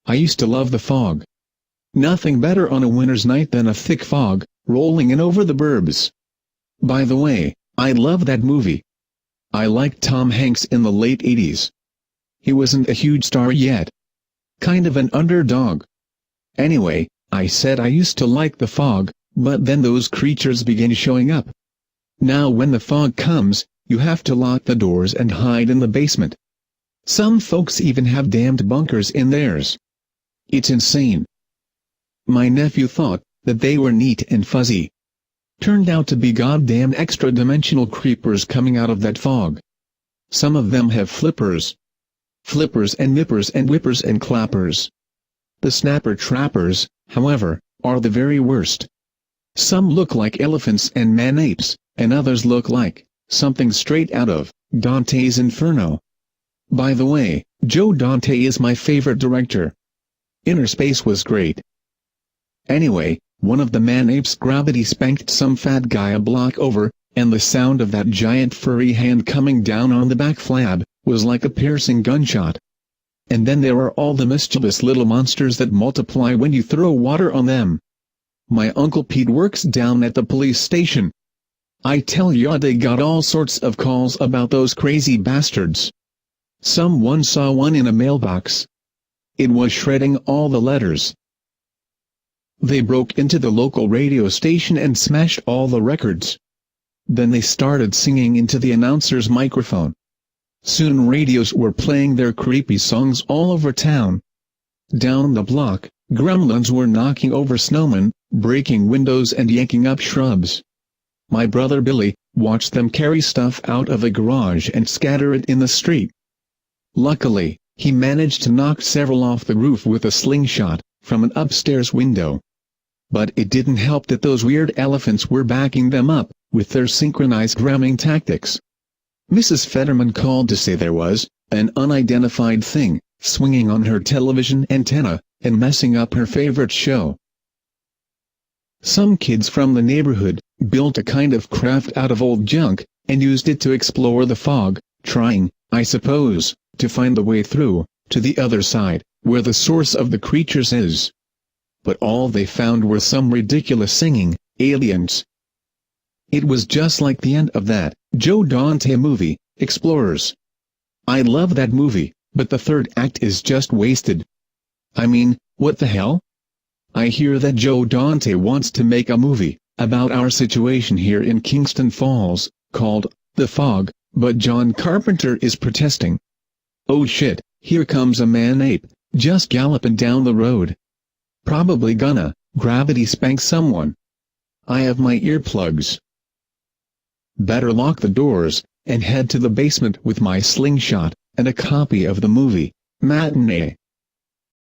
I used to love the fog. Nothing better on a winter's night than a thick fog, rolling in over the burbs. By the way, I love that movie. I liked Tom Hanks in the late 80s. He wasn't a huge star yet. Kind of an underdog. Anyway, I said I used to like the fog, but then those creatures began showing up. Now when the fog comes, you have to lock the doors and hide in the basement. Some folks even have damned bunkers in theirs. It's insane. My nephew thought that they were neat and fuzzy. Turned out to be goddamn extra-dimensional creepers coming out of that fog. Some of them have flippers. Flippers and nippers and whippers and clappers. The snapper-trappers, however, are the very worst. Some look like elephants and man-apes, and others look like something straight out of Dante's Inferno. By the way, Joe Dante is my favorite director. Inner Space was great. Anyway, one of the man-apes gravity spanked some fat guy a block over, and the sound of that giant furry hand coming down on the back flab was like a piercing gunshot. And then there are all the mischievous little monsters that multiply when you throw water on them. My Uncle Pete works down at the police station. I tell ya, they got all sorts of calls about those crazy bastards. Someone saw one in a mailbox. It was shredding all the letters. They broke into the local radio station and smashed all the records. Then they started singing into the announcer's microphone. Soon radios were playing their creepy songs all over town. Down the block, gremlins were knocking over snowmen, breaking windows and yanking up shrubs. My brother Billy watched them carry stuff out of a garage and scatter it in the street. Luckily, he managed to knock several off the roof with a slingshot from an upstairs window. But it didn't help that those weird elephants were backing them up with their synchronized ramming tactics. Mrs. Fetterman called to say there was an unidentified thing swinging on her television antenna and messing up her favorite show. Some kids from the neighborhood built a kind of craft out of old junk and used it to explore the fog, trying, I suppose, to find the way through to the other side, where the source of the creatures is. But all they found were some ridiculous singing aliens. It was just like the end of that Joe Dante movie, Explorers. I love that movie, but the third act is just wasted. I mean, what the hell? I hear that Joe Dante wants to make a movie about our situation here in Kingston Falls, called The Fog, but John Carpenter is protesting. Oh shit, here comes a man-ape, just galloping down the road. Probably gonna gravity spank someone. I have my earplugs. Better lock the doors, and head to the basement with my slingshot, and a copy of the movie, Matinee.